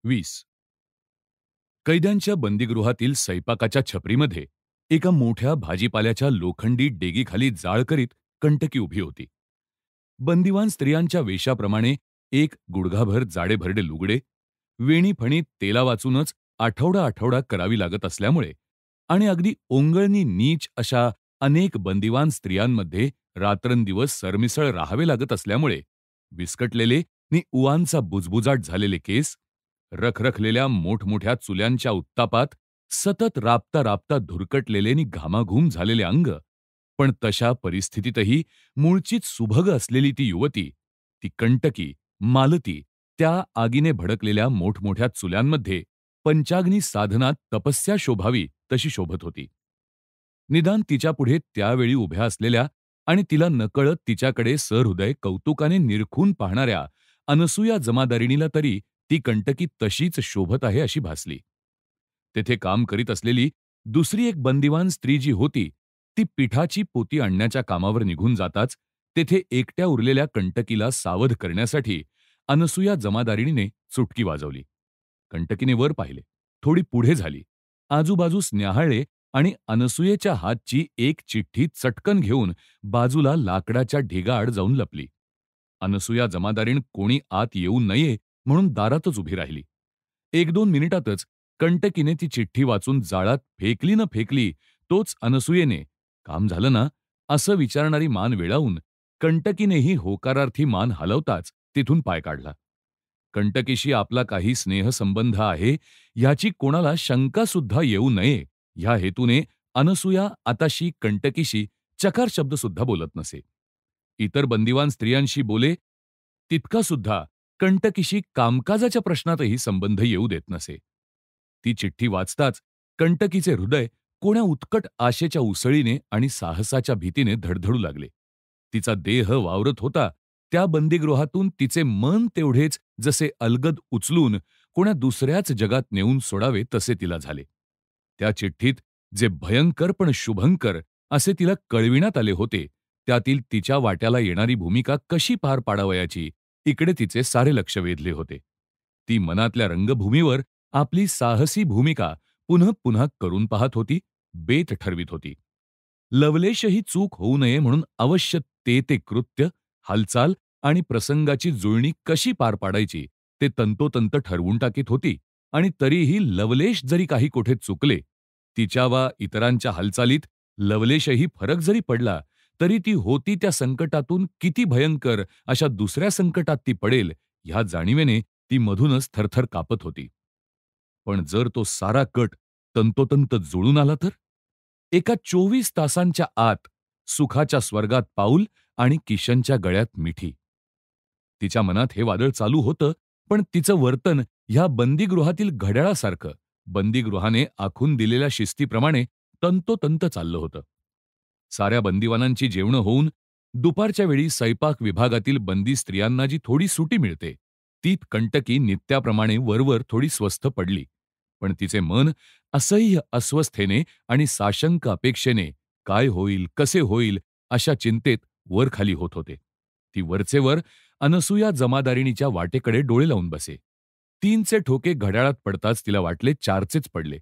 20. कैद्यांच्या बंदीगृहातील स्वयंपाकाच्या छपरीमध्ये एका मोठ्या भाजीपाल्याच्या लोखंडी डेगीखाली जाळ करीत कंटकी उभी होती. बंदिवान स्त्रियांच्या वेशाप्रमाणे एक गुडघाभर जाडेभरडे लुगडे, वेणीफणीत तेला वाचूनच आठवडा आठवडा करावी लागत असल्यामुळे आणि अगदी ओंगळणी नीच अशा अनेक बंदिवान स्त्रियांमध्ये रात्रंदिवस सरमिसळ राहावे लागत असल्यामुळे विस्कटलेले नि उवांचा बुजबुजाट झालेले केस, रखरखलेल्या मोठमोठ्या चुल्यांच्या उत्तापात सतत राबता राबता धुरकटलेले नि घामाघूम झालेले अंग, पण तशा परिस्थितीतही मूळचीच सुभग असलेली ती युवती, ती कंटकी, मालती, त्या आगीने भडकलेल्या मोठमोठ्या चुल्यांमध्ये पंचाग्नी साधनात तपस्या शोभावी तशी शोभत होती. निदान तिच्यापुढे त्यावेळी उभ्या असलेल्या आणि तिला नकळत तिच्याकडे सहृदय कौतुकाने निरखून पाहणाऱ्या अनसूया जमादारिणीला तरी ती कंटकी तशीच शोभत आहे अशी भासली. तेथे काम करीत असलेली दुसरी एक बंदिवान स्त्री जी होती, ती पिठाची पोती आणण्याच्या कामावर निघून जाताच तेथे एकट्या उरलेल्या कंटकीला सावध करण्यासाठी अनसूया जमादारिणीने चुटकी वाजवली. कंटकीने वर पाहिले, थोडी पुढे झाली, आजूबाजूस न्याहाळले आणि अनसूयेच्या हातची एक चिठ्ठी चटकन घेऊन बाजूला लाकडाच्या ढिगाआड जाऊन लपली. अनसूया जमादारीण कोणी आत येऊ नये म्हणून दारातच उभी राहिली. 1-2 मिनिटातच कंटकीने ती चिठ्ठी वाचून जाळात फेकली न फेकली तोच अनसूयेने, "काम झालं ना?" असं विचारणारी मान वेळावून कंटकीनेही होकारार्थी मान हलवताच तिथून पाय काढला. कंटकीशी आपला काही स्नेहसंबंध आहे ह्याची कोणाला शंकासुद्धा येऊ नये ह्या हेतूने अनसूया आताशी कंटकीशी चकार शब्दसुद्धा बोलत नसे. इतर बंदिवान स्त्रियांशी बोले तितका सुद्धा कंटकीशी कामकाजाच्या प्रश्नातही संबंध येऊ देत नसे. ती चिठ्ठी वाचताच कंटकीचे हृदय कोण्या उत्कट आशेच्या उसळीने आणि साहसाच्या भीतीने धडधडू लागले. तिचा देह वावरत होता त्या बंदीगृहातून तिचे मन तेवढेच जसे अलगद उचलून कोण्या दुसऱ्याच जगात नेऊन सोडावे तसे तिला झाले. त्या चिठ्ठीत जे भयंकर पण शुभंकर असे तिला कळविण्यात आले होते, त्यातील तिच्या वाट्याला येणारी भूमिका कशी पार पाडावयाची इकडे तिचे सारे लक्ष वेधले होते. ती मनातल्या रंगभूमीवर आपली साहसी भूमिका पुनः पुन्हा करून पाहत होती, बेत ठरवीत होती. लवलेशही चूक होऊ नये म्हणून अवश्य ते कृत्य, हालचाल आणि प्रसंगाची जुळणी कशी पार पाडायची ते तंतोतंत ठरवून टाकीत होती आणि तरीही लवलेश जरी काही कोठे चुकले, तिच्या वा इतरांच्या हालचालीत लवलेशही फरक जरी पडला, तरी ती होती त्या संकटातून किती भयंकर अशा दुसऱ्या संकटात ती पडेल ह्या जाणीवेने ती मधूनच थरथर कापत होती. पण जर तो सारा कट तंतोतंत जुळून आला तर? एका 24 तासांच्या आत सुखाच्या स्वर्गात पाऊल आणि किशनच्या गळ्यात मिठी. तिच्या मनात हे वादळ चालू होतं, पण तिचं वर्तन ह्या बंदीगृहातील घड्याळासारखं बंदीगृहाने आखून दिलेल्या शिस्तीप्रमाणे तंतोतंत चाललं होतं. साऱ्या बंदिवानांची जेवणं होऊन दुपारच्या वेळी स्वयंपाक विभागातील बंदी स्त्रियांना जी थोडी सुटी मिळते, तीत कंटकी नित्याप्रमाणे वरवर थोडी स्वस्थ पडली. पण तिचे मन असह्य अस्वस्थेने आणि साशंक अपेक्षेने काय होईल, कसे होईल अशा चिंतेत वरखाली होत होते. ती वरचेवर अनसूया जमादारिणीच्या वाटेकडे डोळे लावून बसे. 3चे ठोके घड्याळात पडताच तिला वाटले 4चेच पडले.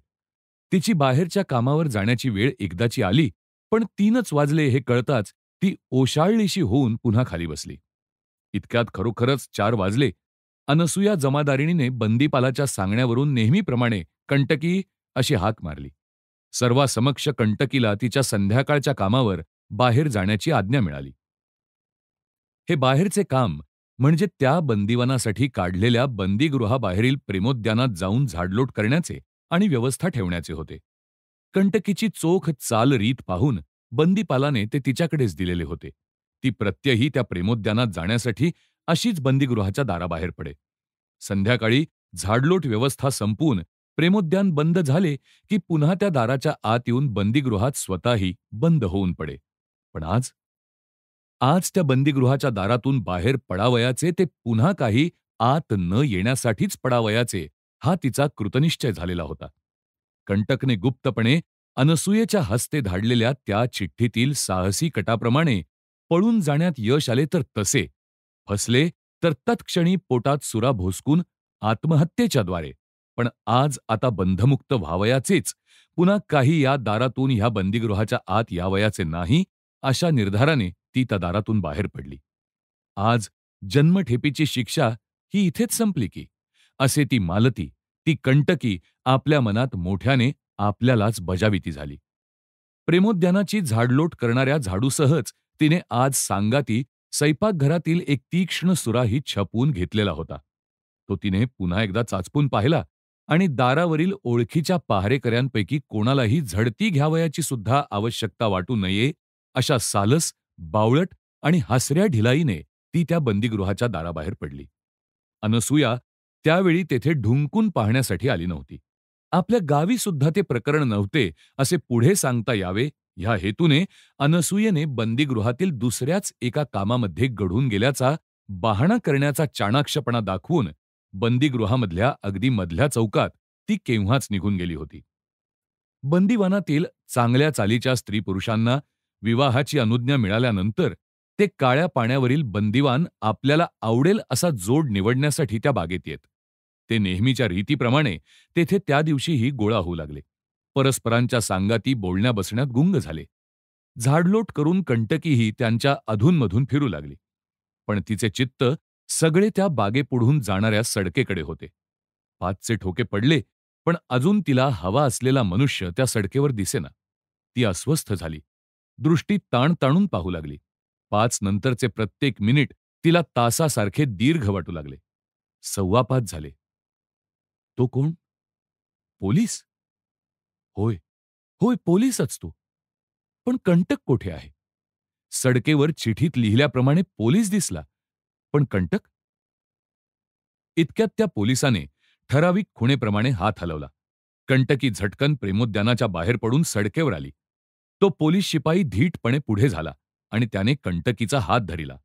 तिची बाहेरच्या कामावर जाण्याची वेळ एकदाची आली, पण 3च वाजले हे कळताच ती ओशाळलीशी होऊन पुन्हा खाली बसली. इतक्यात खरोखरच 4 वाजले. अनसूया जमादारिणीने बंदीपालाच्या सांगण्यावरून नेहमीप्रमाणे कंटकी अशी हाक मारली. सर्वासमक्ष कंटकीला तिच्या संध्याकाळच्या कामावर बाहेर जाण्याची आज्ञा मिळाली. हे बाहेरचे काम म्हणजे त्या बंदिवानासाठी काढलेल्या बंदीगृहाबाहेरील प्रेमोद्यानात जाऊन झाडलोट करण्याचे आणि व्यवस्था ठेवण्याचे होते. कंटकीची चोख चाल रीत पाहून बंदीपालाने ते तिच्याकडेच दिलेले होते. ती प्रत्यही त्या प्रेमोद्यानात जाण्यासाठी अशीच बंदीगृहाच्या दाराबाहेर पडे. संध्याकाळी झाडलोट व्यवस्था संपवून प्रेमोद्यान बंद झाले की पुन्हा त्या दाराच्या आत येऊन बंदीगृहात स्वतःही बंद होऊन पडे. पण आज त्या बंदीगृहाच्या दारातून बाहेर पडावयाचे ते पुन्हा काही आत न येण्यासाठीच पडावयाचे हा तिचा कृतनिश्चय झालेला होता. कंटकने गुप्तपणे अनसूयेच्या हस्ते धाडलेल्या त्या चिठ्ठीतील साहसी कटाप्रमाणे पळून जाण्यात यश आले तर तसे, फसले तर तत्क्षणी पोटात सुरा भोसकून आत्महत्येच्या द्वारे, पण आज आता बंधमुक्त व्हावयाचेच, पुन्हा काही या दारातून ह्या बंदीगृहाच्या आत यावयाचे नाही, अशा निर्धाराने ती त्या दारातून बाहेर पडली. आज जन्मठेपेची शिक्षा ही इथेच संपली की, असे ती मालती, ती कंटकी आपल्या मनात मोठ्याने आपल्यालाच बजाविती झाली. प्रेमोद्यानाची झाडलोट करणाऱ्या झाडूसहच तिने आज सांगाती स्वयंपाकघरातील एक तीक्ष्ण सुराही छपवून घेतलेला होता. तो तिने पुन्हा एकदा चाचपून पाहिला आणि दारावरील ओळखीच्या पहारेकऱ्यांपैकी कोणालाही झडती घ्यावयाची सुद्धा आवश्यकता वाटू नये, अशा सालस, बावळट आणि हसऱ्या ढिलाईने ती त्या बंदीगृहाच्या दाराबाहेर पडली. अनसूया त्यावेळी तेथे ढुंकून पाहण्यासाठी आली नव्हती. आपल्या गावी सुद्धा ते प्रकरण नव्हते असे पुढे सांगता यावे ह्या हेतूने अनसूयेने बंदीगृहातील दुसऱ्याच एका कामामध्ये गढून गेल्याचा बहाणा करण्याचा चाणाक्षपणा दाखवून बंदीगृहामधल्या अगदी मधल्या चौकात ती केव्हाच निघून गेली होती. बंदीवानातील चांगल्या चालीच्या स्त्री-पुरुषांना विवाहाची अनुज्ञा मिळाल्यानंतर ते काळ्या पाण्यावरील बंदिवान आपल्याला आवडेल असा जोड निवडण्यासाठी त्या बागेत येत. ते नेहमीच्या रीतीप्रमाणे तेथे त्या दिवशीही गोळा होऊ लागले. परस्परांच्या सांगाती बोलण्या बसण्यात गुंग झाले. झाडलोट करून कंटकीही त्यांच्या अधूनमधून फिरू लागली. पण तिचे चित्त सगळे त्या बागेपुढून जाणाऱ्या सडकेकडे होते. पाचचे ठोके पडले, पण अजून तिला हवा असलेला मनुष्य त्या सडकेवर दिसेना. ती अस्वस्थ झाली. दृष्टी ताणताणून पाहू लागली. 5 नंतरचे प्रत्येक मिनिट तिला तासासारखे दीर्घ वाटू लागले. 5:15 झाले. तो कोण? पोलीस? होय, होय, पोलीसच तो. पण कंटक कोठे आहे? सडकेवर चिठीत लिहिल्याप्रमाणे पोलीस दिसला, पण कंटक? इतक्यात त्या पोलिसाने ठराविक खुणेप्रमाणे हात हलवला. कंटकी झटकन प्रेमोद्यानाच्या बाहेर पडून सडकेवर आली. तो पोलीस शिपाई धीटपणे पुढे झाला आणि त्याने कंटकीचा हात धरिला.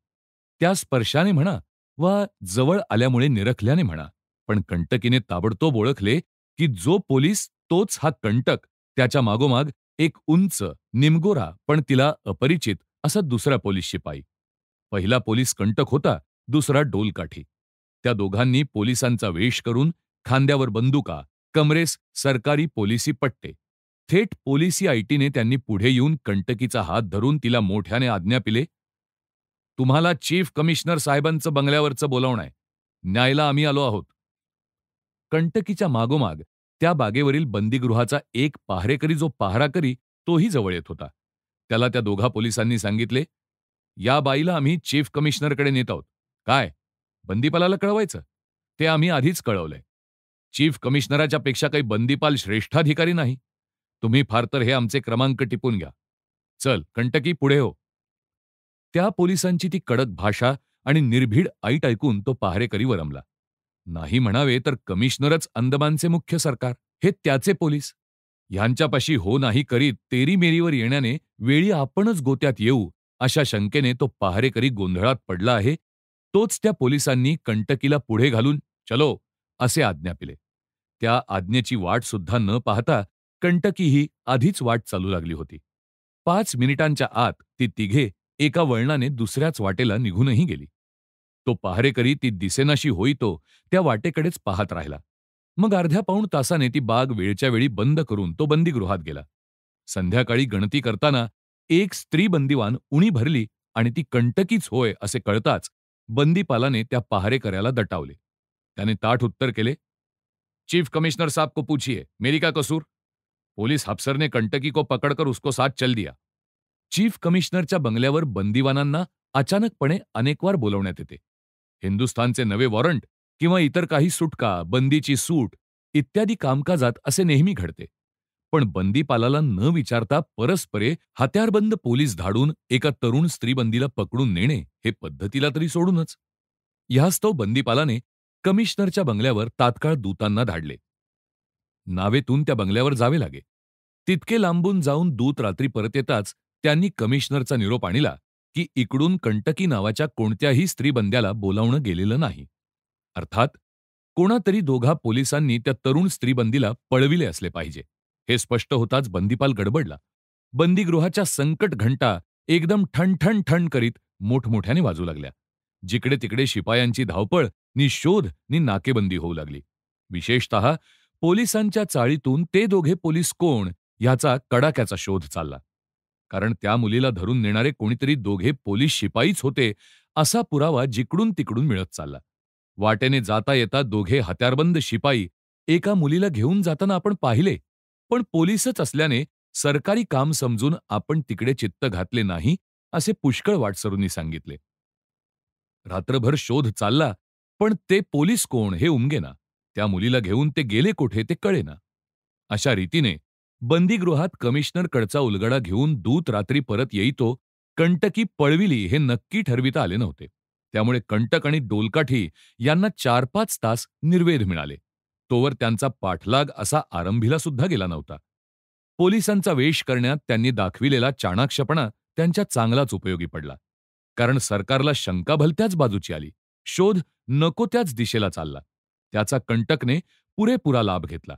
त्या स्पर्शाने म्हणा वा जवळ आल्यामुळे निरखल्याने म्हणा, पण कंटकीने ताबडतोब ओळखले की जो पोलीस तोच हा कंटक, त्याच्या मागोमाग एक उंच, निमगोरा पण तिला अपरिचित असा दुसरा पोलीस शिपाई. पहिला पोलीस कंटक होता, दुसरा डोलकाठी. त्या दोघांनी पोलिसांचा वेश करून खांद्यावर बंदुका, कमरेस सरकारी पोलिसी पट्टे. थेट पोलिसी आयटीने त्यांनी पुढे येऊन कंटकीचा हात धरून तिला मोठ्याने आज्ञा पिले, "तुम्हाला चीफ कमिशनर साहेबांचं बंगल्यावरचं बोलावणं आहे. न्यायला आम्ही आलो आहोत." कंटकीच्या मागोमाग त्या बागेवरील बंदीगृहाचा एक पहारेकरी जो पहारा करी तोही जवळ येत होता. त्याला त्या दोघा पोलिसांनी सांगितले, "या बाईला आम्ही चीफ कमिशनरकडे नेत आहोत." "काय? बंदीपालाला कळवायचं? ते आम्ही आधीच कळवलंय. चीफ कमिशनराच्या पेक्षा काही बंदीपाल श्रेष्ठाधिकारी नाही. तुम्ही फार तर हे आमचे क्रमांक टिपून घ्या. चल, कंटकी पुढे हो." त्या पोलिसांची ती कडक भाषा आणि निर्भीड ऐट ऐकून तो पहारेकरी वरमला. नाही म्हणावे तर कमिशनरच अंदमानचे मुख्य सरकार, हे त्याचे पोलीस. ह्यांच्यापाशी हो नाही करीत तेरीमेरीवर येण्याने वेळी आपणच गोत्यात येऊ, अशा शंकेने तो पहारेकरी गोंधळात पडला आहे. तोच त्या पोलिसांनी कंटकीला पुढे घालून "चलो" असे आज्ञा पिले. त्या आज्ञेची वाट सुद्धा न पाहता कंटकीही आधीच वाट चालू लागली होती. 5 मिनिटांच्या आत ती तिघे एका वळणाने दुसऱ्याच वाटेला निघूनही गेली. तो पहारेकरी ती दिसेनाशी होईतो त्या वाटेकडेच पाहत राहिला. मग अर्ध्या पाऊण तासाने ती बाग वेळच्या वेळी बंद करून तो बंदीगृहात गेला. संध्याकाळी गणती करताना एक स्त्री बंदिवान उणी भरली आणि ती कंटकीच होय असे कळताच बंदीपालाने त्या पहारेकऱ्याला दटावले. त्याने ताठ उत्तर केले, "चीफ कमिश्नर साहब को पूछिए, मेरी क्या कसूर? पोलीस अफसर ने कंटकी को पकड़कर उसको साथ चल दिया." चीफ कमिशनरच्या बंगल्यावर बंदिवानांना अचानकपणे अनेकवार बोलवण्यात येते. हिंदुस्थानचे नवे वॉरंट किंवा इतर काही सुटका, बंदीची सूट इत्यादी कामकाजात असे नेहमी घडते. पण बंदीपालाला न विचारता परस्परे हत्यारबंद पोलीस धाडून एका तरुण स्त्रीबंदीला पकडून नेणे हे पद्धतीला तरी सोडूनच. ह्यास्तव बंदीपालाने कमिशनरच्या बंगल्यावर तात्काळ दूतांना धाडले. नावेतून त्या बंगल्यावर जावे लागे. तितके लांबून जाऊन दूत रात्री परत येताच त्यांनी कमिशनरचा निरोप आणला की इकडून कंटकी नावाच्या कोणत्याही स्त्रीबंद्याला बोलावणं गेलेलं नाही. अर्थात कोणातरी दोघा पोलिसांनी त्या तरुण स्त्रीबंदीला पळविले असले पाहिजे. हे स्पष्ट होताच बंदीपाल गडबडला. बंदीगृहाच्या संकट घंटा एकदम ठणठण ठण करीत मोठमोठ्याने वाजू लागल्या. जिकडे तिकडे शिपायांची धावपळ, नि शोध नि नाकेबंदी होऊ लागली. विशेषतः पोलिसांच्या चाळीतून ते दोघे पोलीस कोण ह्याचा कडाक्याचा शोध चालला. कारण त्या मुलीला धरून नेणारे कोणीतरी दोघे पोलीस शिपाईच होते, असा पुरावा जिकडून तिकडून मिळत चालला. वाटेने जाता येता दोघे हत्यारबंद शिपाई एका मुलीला घेऊन जाताना आपण पाहिले, पण पोलीसच असल्याने सरकारी काम समजून आपण तिकडे चित्त घातले नाही, असे पुष्कळ वाटसरूंनी सांगितले. रात्रभर शोध चालला, पण ते पोलीस कोण हे उमगेना. त्या मुलीला घेऊन ते गेले कोठे ते कळेना. अशा रीतीने बंदीगृहात कमिशनरकडचा उलगडा घेऊन दूत रात्री परत येईतो कंटकी पळविली हे नक्की ठरविता आले नव्हते. त्यामुळे कंटक आणि डोलकाठी यांना 4-5 तास निर्वेध मिळाले. तोवर त्यांचा पाठलाग असा आरंभीला सुद्धा गेला नव्हता. पोलिसांचा वेश करण्यात त्यांनी दाखविलेला चाणाक्षपणा त्यांच्या चांगलाच उपयोगी पडला. कारण सरकारला शंका भलत्याच बाजूची आली. शोध नको त्याच दिशेला चालला. त्याचा कंटकने पुरेपुरा लाभ घेतला.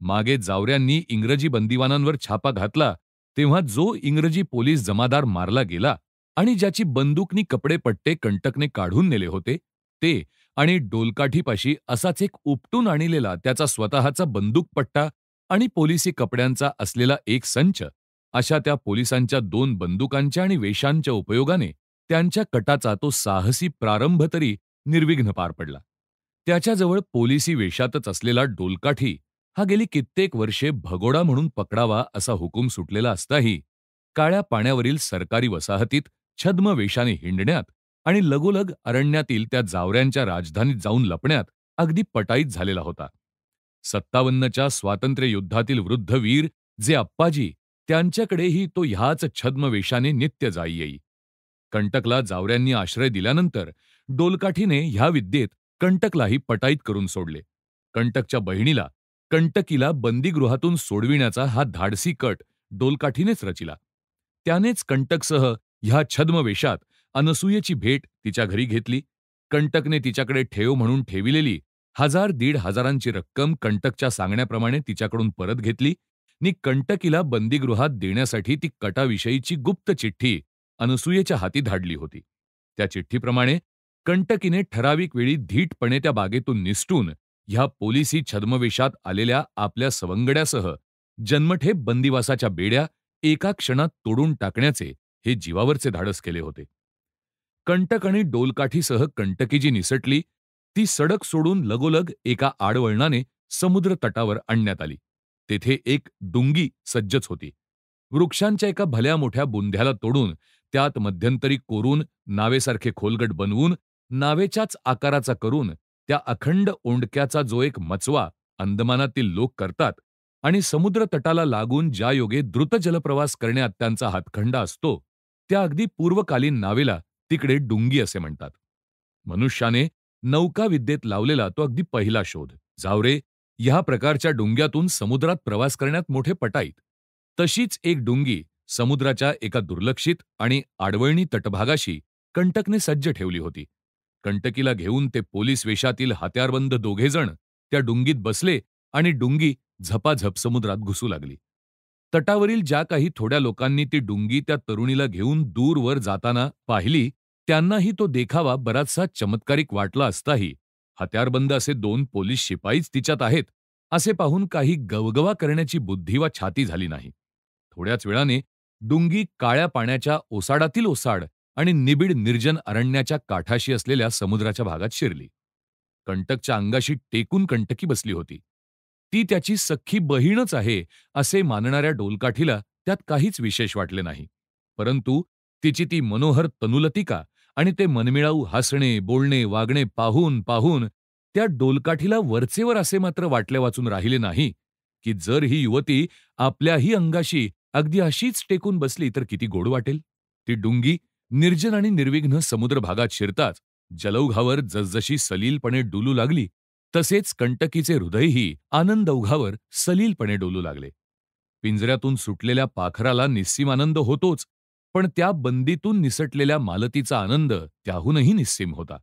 मागे जावऱ्यांनी इंग्रजी बंदिवानांवर छापा घातला, तेव्हा जो इंग्रजी पोलीस जमादार मारला गेला आणि ज्याची बंदूकनी कपडेपट्टे कंटकने काढून नेले होते, ते आणि डोलकाठीपाशी असाच एक उपटून आणलेला त्याचा स्वतःचा बंदूकपट्टा आणि पोलिसी कपड्यांचा असलेला एक संच, अशा त्या पोलिसांच्या 2 बंदुकांच्या आणि वेशांच्या उपयोगाने त्यांच्या कटाचा तो साहसी प्रारंभ तरी निर्विघ्न पार पडला. त्याच्याजवळ पोलिसी वेशातच असलेला डोलकाठी हा गेली कित्येक वर्षे भगोडा म्हणून पकडावा असा हुकूम सुटलेला असताही काळ्या पाण्यावरील सरकारी वसाहतीत छद्म वेशाने हिंडण्यात आणि लगोलग अरण्यातील त्या जावऱ्यांच्या राजधानीत जाऊन लपण्यात अगदी पटाईत झालेला होता. 57च्या स्वातंत्र्ययुद्धातील वृद्ध वीर जे अप्पाजी, त्यांच्याकडेही तो ह्याच छद्म वेशाने नित्य जाई येई. कंटकला जावऱ्यांनी आश्रय दिल्यानंतर डोलकाठीने ह्या विद्येत कंटकलाही पटाईत करून सोडले. कंटकच्या बहिणीला कंटकीला बंदीगृहातून सोडविण्याचा हा धाडसी कट डोलकाठीनेच रचिला. त्यानेच कंटकसह ह्या छद्मवेशात अनसूयेची भेट तिच्या घरी घेतली. कंटकने तिच्याकडे ठेव म्हणून ठेविलेली 1000-1500 हजारांची रक्कम कंटकच्या सांगण्याप्रमाणे तिच्याकडून परत घेतली नि कंटकीला बंदीगृहात देण्यासाठी ती कटाविषयीची गुप्त चिठ्ठी अनसूयेच्या हाती धाडली होती. त्या चिठ्ठीप्रमाणे कंटकीने ठराविक वेळी धीटपणे त्या बागेतून निसटून ह्या पोलिसी छद्मवेशात आलेल्या आपल्या सवंगड्यासह जन्मठेप बंदिवासाच्या बेड्या एका क्षणात तोडून टाकण्याचे हे जीवावरचे धाडस केले होते. कंटक आणि डोलकाठीसह कंटकी जी निसटली, ती सडक सोडून लगोलग एका आडवळणाने समुद्र तटावर आणण्यात आली. तेथे एक डुंगी सज्जच होती. वृक्षांच्या एका भल्या मोठ्या बुंध्याला तोडून त्यात मध्यंतरी कोरून नावेसारखे खोलगट बनवून नावेच्याच आकाराचा करून त्या अखंड ओंडक्याचा जो एक मचवा अंदमानातील लोक करतात आणि समुद्र तटाला लागून ज्या योगे द्रुत जलप्रवास करण्यात त्यांचा हातखंडा असतो, त्या अगदी पूर्वकालीन नावेला तिकडे डुंगी असे म्हणतात. मनुष्याने नौकाविद्येत लावलेला तो अगदी पहिला शोध. जावरे ह्या प्रकारच्या डुंग्यातून समुद्रात प्रवास करण्यात मोठे पटाईत. तशीच एक डुंगी समुद्राच्या एका दुर्लक्षित आणि आडवळणी तटभागाशी कंटकने सज्ज ठेवली होती. कंटकीला घेऊन ते पोलीस वेशातील हत्यारबंद दोघेजण त्या डुंगीत बसले आणि डुंगी झपाझप समुद्रात घुसू लागली. तटावरील ज्या काही थोड्या लोकांनी ती डुंगी त्या तरुणीला घेऊन दूरवर जाताना पाहिली, त्यांनाही तो देखावा बराचसा चमत्कारिक वाटला असताही हत्यारबंद असे 2 पोलीस शिपाईच तिच्यात आहेत, असे पाहून काही गवगवा करण्याची बुद्धी वा छाती झाली नाही. थोड्याच वेळाने डुंगी काळ्या पाण्याच्या ओसाडातील ओसाड आणि निबिड निर्जन अरण्याच्या काठाशी असलेल्या समुद्राच्या भागात शिरली. कंटकच्या अंगाशी टेकून कंटकी बसली होती. ती त्याची सख्खी बहीणच आहे असे मानणाऱ्या डोलकाठीला त्यात काहीच विशेष वाटले नाही. परंतु तिची ती मनोहर तनुलतिका आणि ते मनमिळाऊ हसणे, बोलणे, वागणे पाहून पाहून त्या डोलकाठीला वरचेवर असे मात्र वाटले वाचून राहिले नाही, की जर ही युवती आपल्याही अंगाशी अगदी अशीच टेकून बसली तर किती गोड वाटेल. ती डुंगी निर्जन आणि निर्विघ्न समुद्र भागात शिरताच जलौघावर जसजशी सलीलपणे डुलू लागली, तसेच कंटकीचे हृदयही आनंदौघावर सलीलपणे डोलू लागले. पिंजऱ्यातून सुटलेल्या पाखराला निस्सीम आनंद होतोच, पण त्या बंदीतून निसटलेल्या मालतीचा आनंद त्याहूनही निस्सीम होता.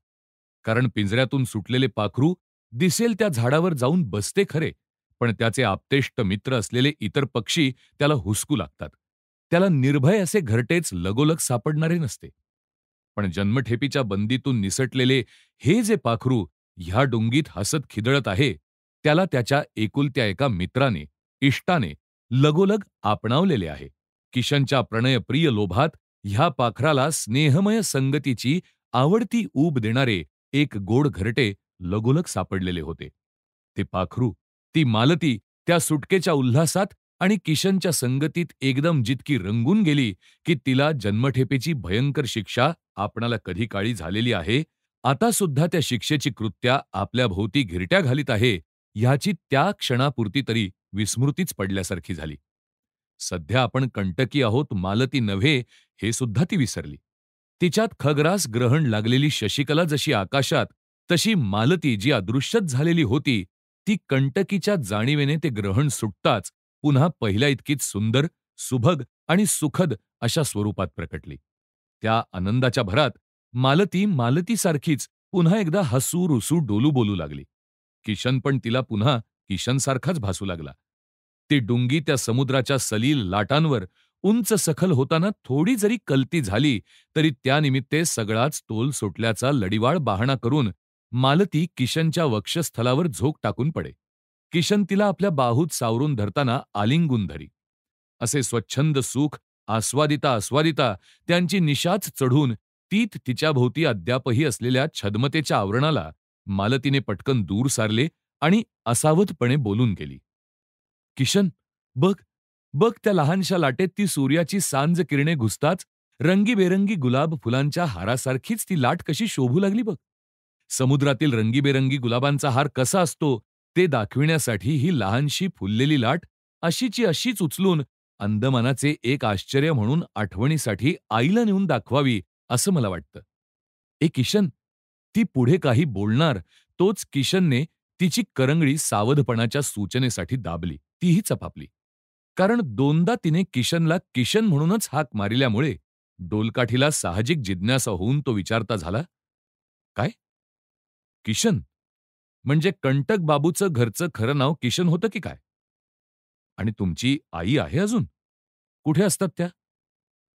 कारण पिंजऱ्यातून सुटलेले पाखरू दिसेल त्या झाडावर जाऊन बसते खरे, पण त्याचे आप्तेष्ट मित्र असलेले इतर पक्षी त्याला हुसकू लागतात. त्याला निर्भय असे घरटेच लगोलग सापडणारे नसते. पण जन्मठेपीच्या बंदीतून निसटलेले हे जे पाखरू ह्या डुंगीत हसत खिदळत आहे, त्याला त्याच्या एकुलत्या एका मित्राने, इष्टाने लगोलग आपणावलेले आहे. किशनच्या प्रणयप्रिय लोभात ह्या पाखराला स्नेहमय संगतीची आवडती ऊब देणारे एक गोड घरटे लगोलग सापडलेले होते. ते पाखरू, ती मालती त्या सुटकेच्या उल्हासात आणि किशनच्या संगतीत एकदम जितकी रंगून गेली की तिला जन्मठेपेची भयंकर शिक्षा आपणाला कधी काळी झालेली आहे, आता सुद्धा त्या शिक्षेची कृत्या आपल्या भोवती घिरट्या घालीत आहे, ह्याची त्या क्षणापुरती तरी विस्मृतीच पडल्यासारखी झाली. सध्या आपण कंटकी आहोत, मालती नव्हे, हे सुद्धा ती विसरली. तिच्यात खग्रास ग्रहण लागलेली शशिकला जशी आकाशात, तशी मालती जी अदृश्यच झालेली होती, ती कंटकीच्या जाणीवेने ते ग्रहण सुटताच पुन्हा पहिल्या इतकीच सुंदर, सुभग आणि सुखद अशा स्वरूपात प्रकटली. त्या आनंदाच्या भरात मालती मालतीसारखीच पुन्हा एकदा हसू रुसू डोलू बोलू लागली. किशन पण तिला पुन्हा किशनसारखाच भासू लागला. ती डुंगी त्या समुद्राच्या सलील लाटांवर उंच सखल होताना थोडी जरी कलती झाली तरी त्यानिमित्ते सगळाच तोल सुटल्याचा लडिवाळ बहाणा करून मालती किशनच्या वक्षस्थलावर झोक टाकून पडे. किशन तिला आपल्या बाहूत सावरून धरताना आलिंगून धरी. असे स्वच्छंद सुख आस्वादिता आस्वादिता त्यांची निशाच चढून तीत तिच्याभोवती अद्यापही असलेल्या छद्मतेच्या आवरणाला मालतीने पटकन दूर सारले आणि असावधपणे बोलून गेली. किशन, बघ, बघ त्या लहानशा लाटेत ती सूर्याची सांज किरणे घुसताच रंगीबेरंगी गुलाब फुलांच्या हारासारखीच ती लाट कशी शोभू लागली बघ. समुद्रातील रंगीबेरंगी गुलाबांचा हार कसा असतो ते दाखविण्यासाठी ही लहानशी फुललेली लाट अशीची अशीच उचलून अंदमानाचे एक आश्चर्य म्हणून आठवणीसाठी आईला नेऊन दाखवावी असं मला वाटतं. ए किशन, ती पुढे काही बोलणार तोच किशनने तिची करंगळी सावधपणाच्या सूचनेसाठी दाबली, तीही चपापली. कारण दोनदा तिने किशनला किशन म्हणूनच हाक मारिल्यामुळे डोलकाठीला साहजिक जिज्ञासा होऊन तो विचारता झाला, "काय? किशन? म्हणजे कंटक बाबूचं घरचं खरं नाव किशन होतं की काय? आणि तुमची आई आहे अजून? कुठे असतात त्या?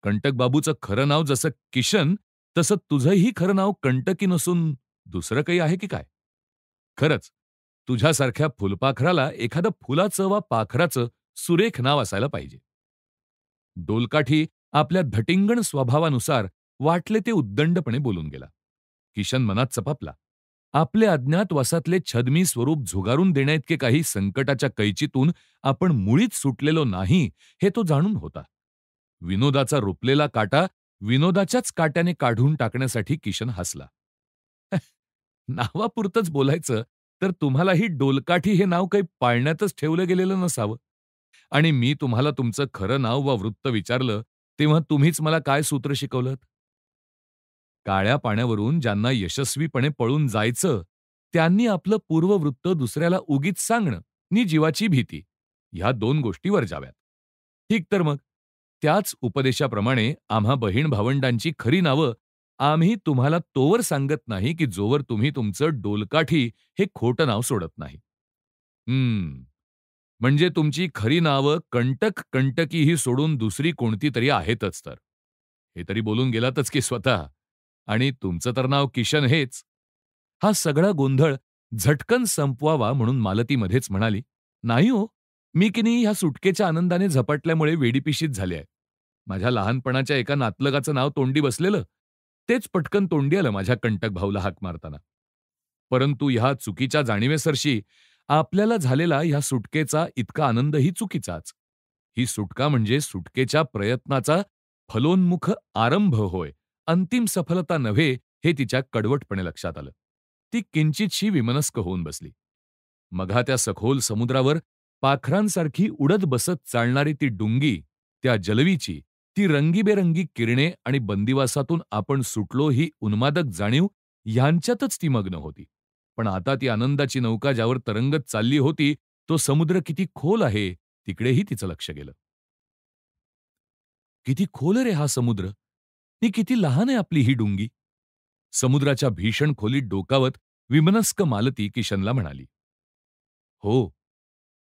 कंटक बाबूचं खरं नाव जसं किशन, तसं तुझंही खरं नाव कंटकी नसून दुसरं काही आहे की काय? खरंच, तुझ्यासारख्या फुलपाखराला एखादं फुलाचं वा पाखराचं सुरेख नाव असायला पाहिजे." डोलकाठी आपल्या धटिंगण स्वभावानुसार वाटले ते उद्दंडपणे बोलून गेला. किशन मनात चपापला. आपले अज्ञातवासातले छद्मी स्वरूप झुगारून देण्याइतके काही संकटाच्या कैचीतून आपण मुळीच सुटलेलो नाही हे तो जाणून होता. विनोदाचा रुपलेला काटा विनोदाच्याच काट्याने काढून टाकण्यासाठी किशन हसला. नावापुरतंच बोलायचं तर तुम्हालाही डोलकाठी हे नाव काही पाळण्यातच ठेवलं गेलेलं नसावं. आणि मी तुम्हाला तुमचं खरं नाव वा वृत्त विचारलं तेव्हा तुम्हीच मला काय सूत्र शिकवलंत? काळ्या पाण्यावरून ज्यांना यशस्वीपणे पळून जायचं, त्यांनी आपलं पूर्ववृत्त दुसऱ्याला उगीच सांगणं नि जीवाची भीती, ह्या 2 गोष्टी वर्जाव्यात. ठीक तर मग, त्याच उपदेशाप्रमाणे आम्हा बहीण-भावंडांची खरी नावं आम्ही तुम्हाला तोवर सांगत नाही की जोवर तुम्ही तुमचं डोलकाठी हे खोटं नाव सोडत नाही. म्हणजे तुमची खरी नावं कंटक, कंटकी ही सोडून दुसरी कोणती तरी आहेतच तर. हे तरी बोलून गेलातच की स्वतः. आणि तुमचं तर नाव किशन हेच. हा सगळा गोंधळ झटकन संपवावा म्हणून मालती मध्येच म्हणाली, "नाही हो, मी की नाही ह्या सुटकेच्या आनंदाने झपाटल्यामुळे वेडीपिशीत झाले आहे. माझ्या लहानपणाच्या एका नातलगाचं नाव तोंडी बसलेलं, तेच पटकन तोंडी आलं माझ्या कंटक भाऊला हाक मारताना. परंतु ह्या चुकीच्या जाणीवेसरशी आपल्याला झालेला ह्या सुटकेचा इतका आनंदही चुकीचाच. ही सुटका म्हणजे सुटकेच्या प्रयत्नाचा फलोन्मुख आरंभ होय, अंतिम सफलता नव्हे हे तिच्या कडवटपणे लक्षात आलं. ती किंचितशी विमनस्क होऊन बसली. मघा त्या सखोल समुद्रावर पाखरांसारखी उडत बसत चालणारी ती डुंगी, त्या जलवीची, ती रंगीबेरंगी किरणे आणि बंदिवासातून आपण सुटलो ही उन्मादक जाणीव ह्यांच्यातच ती मग्न होती. पण आता ती आनंदाची नौका ज्यावर तरंगत चालली होती, तो समुद्र किती खोल आहे, तिकडेही तिचं लक्ष गेलं. किती खोल रे हा समुद्र! आणि किती लहान आहे आपली ही डुंगी! समुद्राच्या भीषण खोलीत डोकावत विमनस्क मालती किशनला म्हणाली. "हो,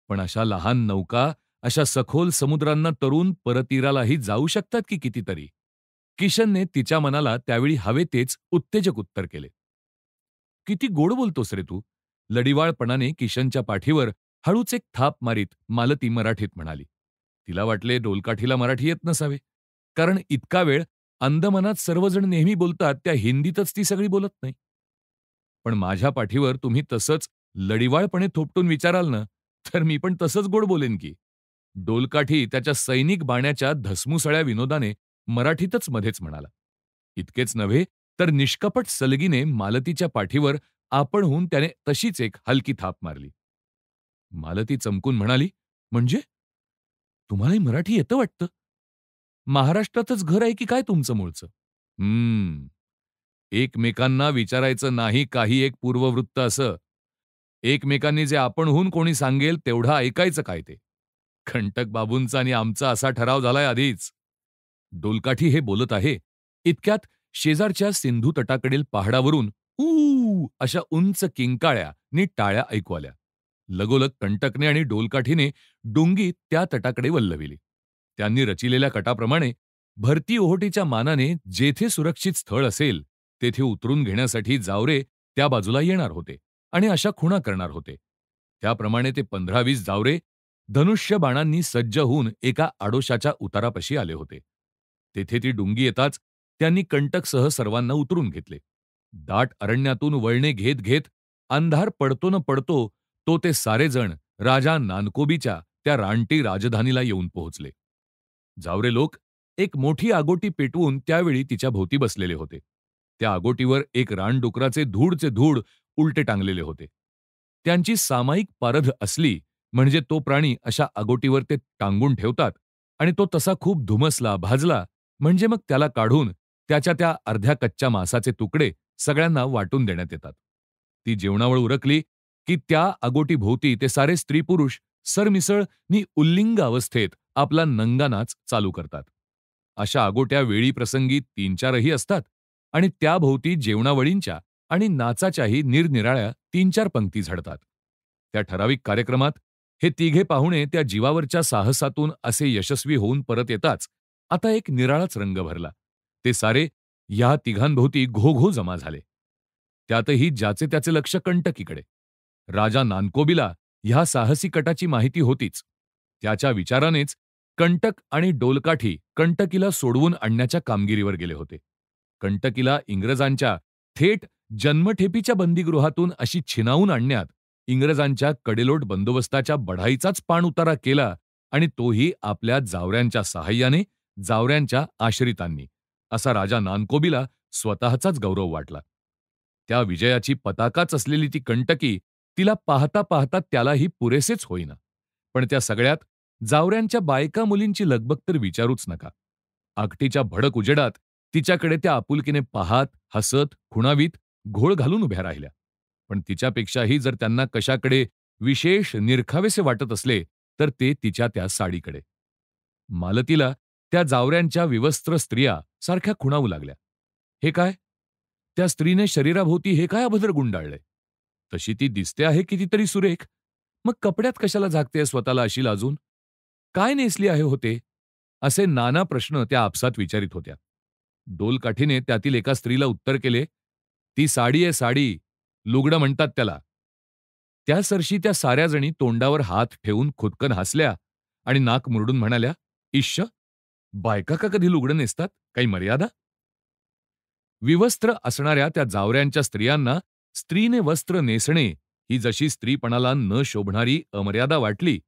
पण अशा लहान नौका अशा सखोल समुद्रांना तरून परतीरालाही जाऊ शकतात की कितीतरी. किशनने तिच्या मनाला त्यावेळी हवे तेच उत्तेजक उत्तर केले. "किती गोड बोलतोस रे तू." लडिवाळपणाने किशनच्या पाठीवर हळूच एक थाप मारीत मालती मराठीत म्हणाली. तिला वाटले डोलकाठीला मराठी येत नसावे, कारण इतका वेळ अंदमानात सर्वजण नेहमी बोलतात त्या हिंदीतच ती सगळी बोलत नाही. पण माझ्या पाठीवर तुम्ही तसंच लडिवाळपणे थोपटून विचाराल ना, तर मी पण तसंच गोड बोलेन की. डोलकाठी त्याच्या सैनिक बाण्याच्या धसमुसळ्या विनोदाने मराठीतच मध्येच म्हणाला. इतकेच नव्हे, तर निष्कपट सलगीने मालतीच्या पाठीवर आपणहून त्याने तशीच एक हलकी थाप मारली. मालती चमकून म्हणाली, "म्हणजे? तुम्हालाही मराठी येतं वाटतं? महाराष्ट्रातच घर आहे की काय तुमचं मूळचं?" एकमेकांना विचारायचं नाही काही एक पूर्ववृत्त असं. एकमेकांनी जे आपणहून कोणी सांगेल तेवढं ऐकायचं काय ते. कंटक बाबूंचा आणि आमचा असा ठराव झालाय आधीच. डोलकाठी हे बोलत आहे, इतक्यात शेजारच्या सिंधू तटाकडील पहाडावरून ऊ अशा उंच किंकाळ्या नि टाळ्या ऐकू आल्या. लगोलग कंटकने आणि डोलकाठीने डुंगी त्या तटाकडे वल्लविली. त्यांनी रचिलेल्या कटाप्रमाणे भरती ओहोटीच्या मानाने जेथे सुरक्षित स्थळ असेल, तेथे उतरून घेण्यासाठी जावरे त्या बाजूला येणार होते आणि अशा खुणा करणार होते. त्याप्रमाणे ते 15-20 जावरे धनुष्य बाणांनी सज्ज होऊन एका आडोशाच्या उतारापाशी आले होते. तेथे ती डुंगी येताच त्यांनी कंटकसह सर्वांना उतरून घेतले. दाट अरण्यातून वळणे घेत घेत अंधार पडतो न पडतो तो ते सारेजण राजा नानकोबीच्या त्या रानटी राजधानीला येऊन पोहोचले. जावरे लोक एक मोठी आगोटी पेटवून त्यावेळी तिच्या भोवती बसलेले होते. त्या आगोटीवर एक रानडुकराचे धूडचे धूड उलटे टांगलेले होते. त्यांची सामायिक पारध असली म्हणजे तो प्राणी अशा आगोटीवर ते टांगून ठेवतात आणि तो तसा खूप धुमसला, भाजला म्हणजे मग त्याला काढून त्याच्या त्या अर्ध्या कच्च्या मांसाचे तुकडे सगळ्यांना वाटून देण्यात येतात. ती जेवणावळ उरकली की त्या आगोटीभोवती ते सारे स्त्री-पुरुष सरमिसळ नि उल्लिंग अवस्थेत आपला नंगा नाच चालू करतात. अशा आगोट्या वेळीप्रसंगी 3-4ही असतात आणि त्याभोवती जेवणावळींच्या आणि नाचाच्याही निरनिराळ्या 3-4 पंक्ती झडतात. त्या ठराविक कार्यक्रमात हे तिघे पाहुणे त्या जीवावरच्या साहसातून असे यशस्वी होऊन परत येताच आता एक निराळाच रंग भरला. ते सारे या तिघांभोवती घोघो जमा झाले. त्यातही ज्याचे त्याचे लक्ष कंटकीकडे. राजा नानकोबीला ह्या साहसी कटाची माहिती होतीच. त्याच्या विचारानेच कंटक आणि डोलकाठी कंटकीला सोडवून आणण्याच्या कामगिरीवर गेले होते. कंटकीला इंग्रजांच्या थेट जन्मठेपीच्या बंदीगृहातून अशी छिनावून आणण्यात इंग्रजांच्या कडेलोट बंदोबस्ताच्या बढाईचाच पाणउतारा केला आणि तोही आपल्या जावऱ्यांच्या साहाय्याने, जावऱ्यांच्या आश्रितांनी, असा राजा नानकोबीला स्वतःचाच गौरव वाटला. त्या विजयाची पताकाच असलेली ती कंटकी तिला पाहता पाहता त्यालाही पुरेसेच होईना. पण त्या सगळ्यात जावऱ्यांच्या बायका मुलींची लगबग तर विचारूच नका. आगटीच्या भडक उजेडात तिच्याकडे त्या आपुलकीने पाहात, हसत, खुणावीत, घोळ घालून उभ्या राहिल्या. पण तिच्यापेक्षाही जर त्यांना कशाकडे विशेष निरखावेसे वाटत असले, तर ते तिच्या त्या साडीकडे. मालतीला त्या जावऱ्यांच्या विवस्त्र स्त्रिया सारख्या खुणावू लागल्या. "हे काय? त्या स्त्रीने शरीराभोवती हे काय अभद्र गुंडाळलंय? तशी ती दिसते आहे कितीतरी सुरेख. मग कपड्यात कशाला झाकतेय स्वतःला अशी लाजून? काय नेसली आहे होते?" असे नाना प्रश्न त्या आपसात विचारित होत्या. डोलकाठीने त्यातील एका स्त्रीला उत्तर केले, "ती साडी आहे साडी. लुगडं म्हणतात त्याला." त्या सरशी त्या साऱ्या जणी तोंडावर हात ठेवून खुदकन हसल्या आणि नाक मुरडून म्हणाल्या, "इश्श! बायका का कधी लुगडं नेसतात? काही मर्यादा?" विवस्त्र असणाऱ्या त्या जावऱ्यांच्या स्त्रियांना स्त्रीने वस्त्र नेसणे ही जशी स्त्रीपणाला न शोभणारी अमर्यादा वाटली,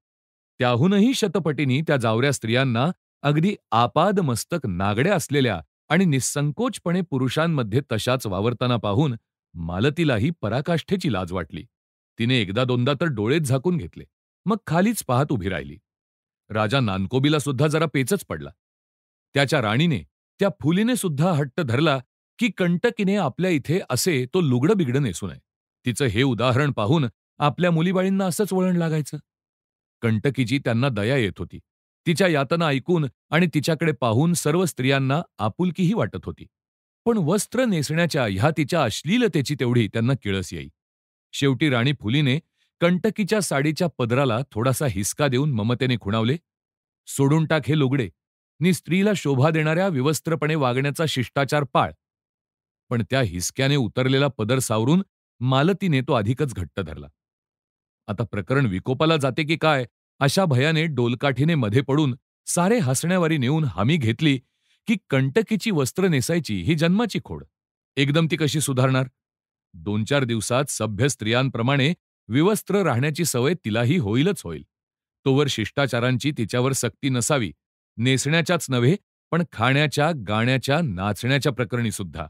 त्याहूनही शतपटींनी त्या जावऱ्या स्त्रियांना अगदी आपादमस्तक नागड्या असलेल्या आणि निःसंकोचपणे पुरुषांमध्ये तशाच वावरताना पाहून मालतीलाही पराकाष्ठेची लाज वाटली. तिने एकदा दोनदा तर डोळेच झाकून घेतले. मग खालीच पाहत उभी राहिली. राजा नानकोबीला सुद्धा जरा पेचच पडला. त्याच्या राणीने, त्या फुलीने सुद्धा हट्ट धरला की कंटकीने आपल्या इथे असे तो लुगडं बिगडं नेसू नये. तिचं हे उदाहरण पाहून आपल्या मुलीबाळींना असंच वळण लागायचं. कंटकीची त्यांना दया येत होती. तिच्या यातना ऐकून आणि तिच्याकडे पाहून सर्व स्त्रियांना आपुलकीही वाटत होती. पण वस्त्र नेसण्याच्या ह्या तिच्या अश्लीलतेची तेवढी त्यांना किळस येई. शेवटी राणी फुलीने कंटकीच्या साडीच्या पदराला थोडासा हिसका देऊन ममतेने खुणावले, "सोडून टाक हे लुगडे. नि स्त्रीला शोभा देणाऱ्या विवस्त्रपणे वागण्याचा शिष्टाचार पाळ. पण त्या हिसक्याने उतरलेला पदर सावरून मालतीने तो अधिकच घट्ट धरला. आता प्रकरण विकोपाला जाते की काय, अशा भयाने डोलकाठीने मध्ये पडून सारे हसण्यावारी नेऊन हमी घेतली की कंटकीची वस्त्र नेसायची ही जन्माची खोड. एकदम ती कशी सुधारणार? 2-4 दिवसात सभ्य स्त्रियांप्रमाणे विवस्त्र राहण्याची सवय तिलाही होईलच होईल. तोवर शिष्टाचारांची तिच्यावर सक्ती नसावी. नेसण्याच्याच नव्हे, पण खाण्याच्या, गाण्याच्या, नाचण्याच्या प्रकरणी सुद्धा.